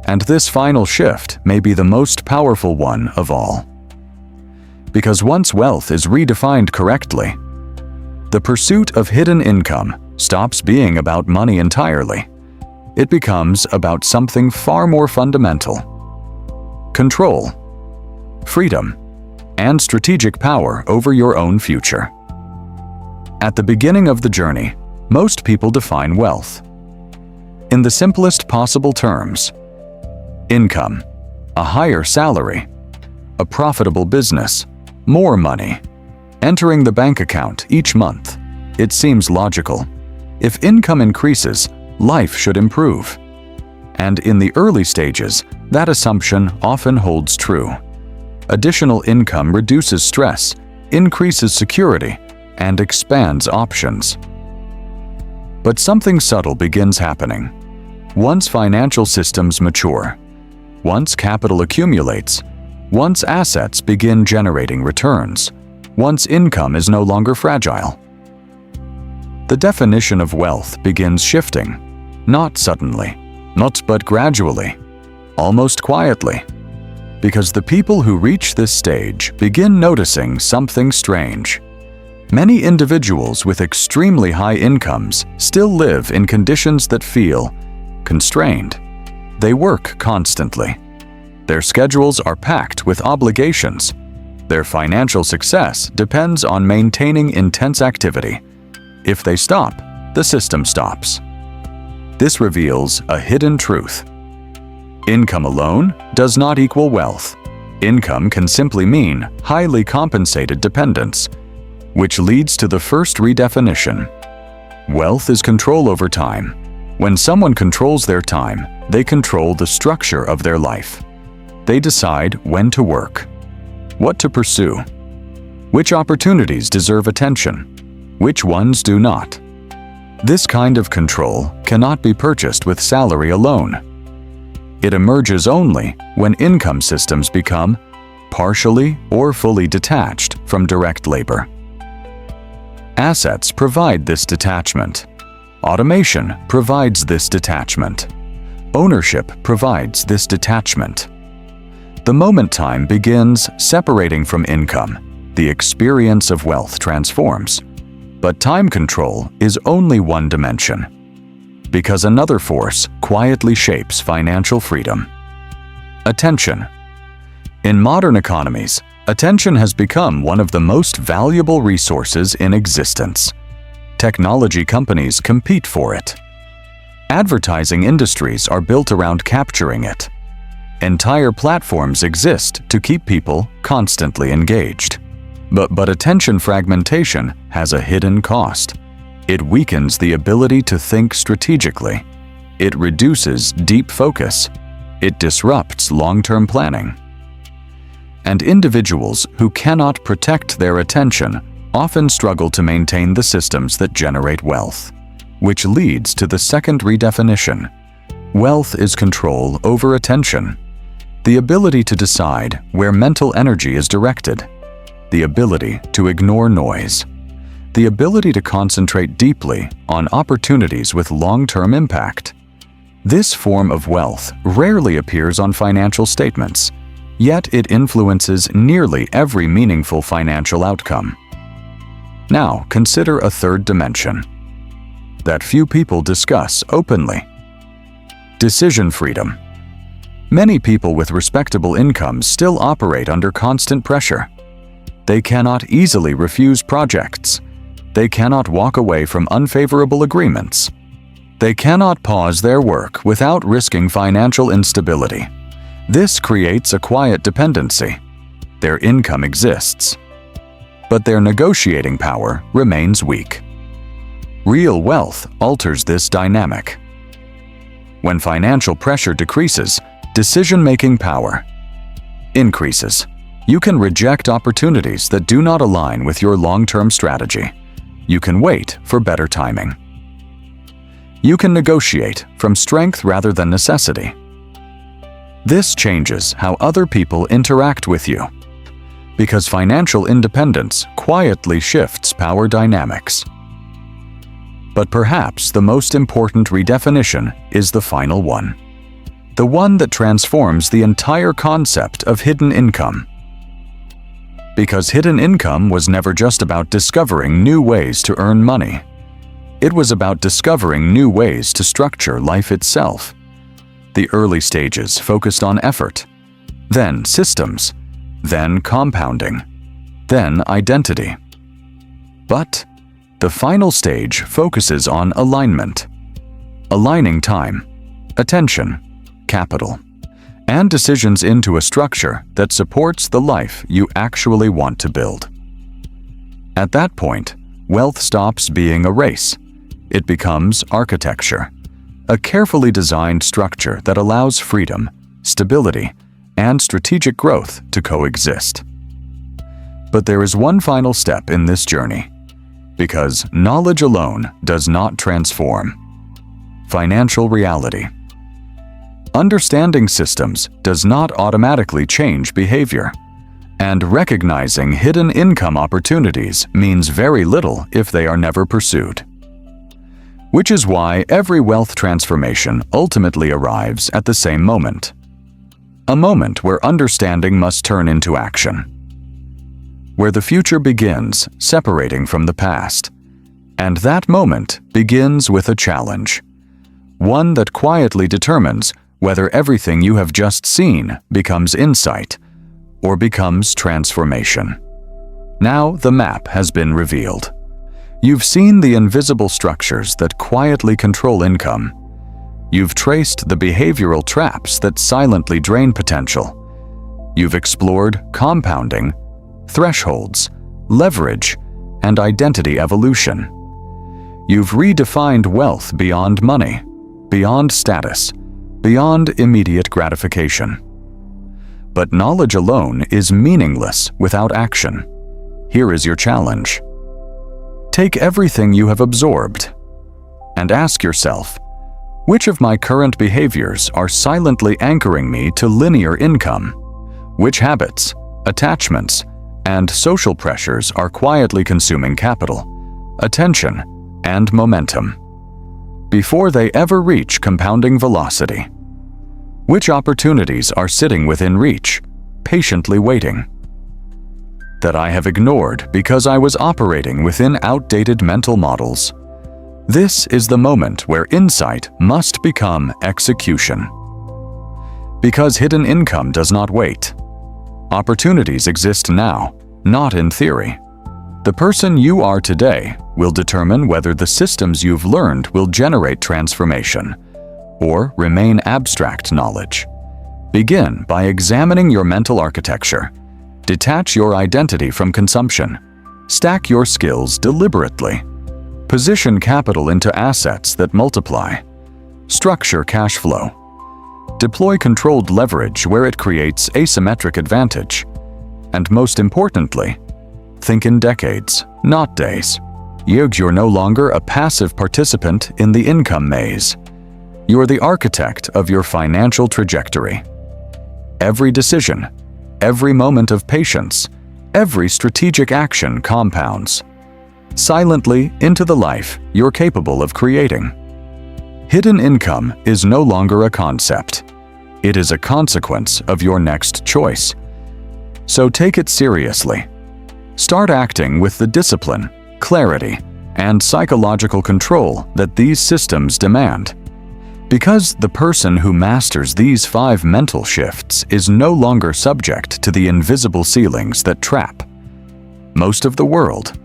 And this final shift may be the most powerful one of all. Because once wealth is redefined correctly, the pursuit of hidden income stops being about money entirely. It becomes about something far more fundamental: control, freedom, and strategic power over your own future. At the beginning of the journey, most people define wealth in the simplest possible terms: income, a higher salary, a profitable business, more money, entering the bank account each month. It seems logical. If income increases, life should improve. And in the early stages, that assumption often holds true. Additional income reduces stress, increases security, and expands options. But something subtle begins happening. Once financial systems mature, once capital accumulates, once assets begin generating returns, once income is no longer fragile, the definition of wealth begins shifting, not suddenly, but gradually, almost quietly. Because the people who reach this stage begin noticing something strange. Many individuals with extremely high incomes still live in conditions that feel constrained. They work constantly. Their schedules are packed with obligations. Their financial success depends on maintaining intense activity. If they stop, the system stops. This reveals a hidden truth. Income alone does not equal wealth. Income can simply mean highly compensated dependence, which leads to the first redefinition. Wealth is control over time. When someone controls their time, they control the structure of their life. They decide when to work, what to pursue, which opportunities deserve attention, which ones do not. This kind of control cannot be purchased with salary alone. It emerges only when income systems become partially or fully detached from direct labor. Assets provide this detachment. Automation provides this detachment. Ownership provides this detachment. The moment time begins separating from income, the experience of wealth transforms. But time control is only one dimension, because another force quietly shapes financial freedom. Attention. In modern economies, attention has become one of the most valuable resources in existence. Technology companies compete for it. Advertising industries are built around capturing it. Entire platforms exist to keep people constantly engaged. But attention fragmentation has a hidden cost. It weakens the ability to think strategically. It reduces deep focus. It disrupts long-term planning. And individuals who cannot protect their attention often struggle to maintain the systems that generate wealth, which leads to the second redefinition. Wealth is control over attention, the ability to decide where mental energy is directed, the ability to ignore noise, the ability to concentrate deeply on opportunities with long-term impact. This form of wealth rarely appears on financial statements, yet it influences nearly every meaningful financial outcome. Now, consider a third dimension that few people discuss openly. Decision freedom. Many people with respectable incomes still operate under constant pressure. They cannot easily refuse projects. They cannot walk away from unfavorable agreements. They cannot pause their work without risking financial instability. This creates a quiet dependency. Their income exists, but their negotiating power remains weak. Real wealth alters this dynamic. When financial pressure decreases, decision-making power increases. You can reject opportunities that do not align with your long-term strategy. You can wait for better timing. You can negotiate from strength rather than necessity. This changes how other people interact with you, because financial independence quietly shifts power dynamics. But perhaps the most important redefinition is the final one, the one that transforms the entire concept of hidden income. Because hidden income was never just about discovering new ways to earn money. It was about discovering new ways to structure life itself. The early stages focused on effort, then systems, then compounding, then identity. But the final stage focuses on alignment, aligning time, attention, capital, and decisions into a structure that supports the life you actually want to build. At that point, wealth stops being a race. It becomes architecture, a carefully designed structure that allows freedom, stability, and strategic growth to coexist. But there is one final step in this journey, because knowledge alone does not transform financial reality. Understanding systems does not automatically change behavior, and recognizing hidden income opportunities means very little if they are never pursued. Which is why every wealth transformation ultimately arrives at the same moment. A moment where understanding must turn into action. Where the future begins separating from the past. And that moment begins with a challenge. One that quietly determines whether everything you have just seen becomes insight or becomes transformation. Now the map has been revealed. You've seen the invisible structures that quietly control income. You've traced the behavioral traps that silently drain potential. You've explored compounding, thresholds, leverage, and identity evolution. You've redefined wealth beyond money, beyond status, beyond immediate gratification. But knowledge alone is meaningless without action. Here is your challenge. Take everything you have absorbed and ask yourself, which of my current behaviors are silently anchoring me to linear income? Which habits, attachments, and social pressures are quietly consuming capital, attention, and momentum? before they ever reach compounding velocity. Which opportunities are sitting within reach, patiently waiting? That I have ignored because I was operating within outdated mental models. This is the moment where insight must become execution. Because hidden income does not wait. Opportunities exist now, not in theory. The person you are today will determine whether the systems you've learned will generate transformation or remain abstract knowledge. Begin by examining your mental architecture. Detach your identity from consumption. Stack your skills deliberately. Position capital into assets that multiply. Structure cash flow. Deploy controlled leverage where it creates asymmetric advantage. And most importantly, think in decades, not days. You're no longer a passive participant in the income maze. You're the architect of your financial trajectory. Every decision, every moment of patience, every strategic action compounds silently into the life you're capable of creating. Hidden income is no longer a concept. It is a consequence of your next choice. So take it seriously. Start acting with the discipline, clarity, and psychological control that these systems demand. Because the person who masters these 5 mental shifts is no longer subject to the invisible ceilings that trap most of the world.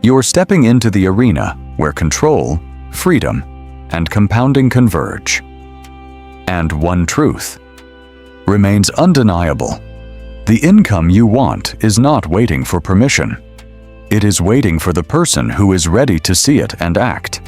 You're stepping into the arena where control, freedom, and compounding converge. And one truth remains undeniable. The income you want is not waiting for permission. It is waiting for the person who is ready to see it and act.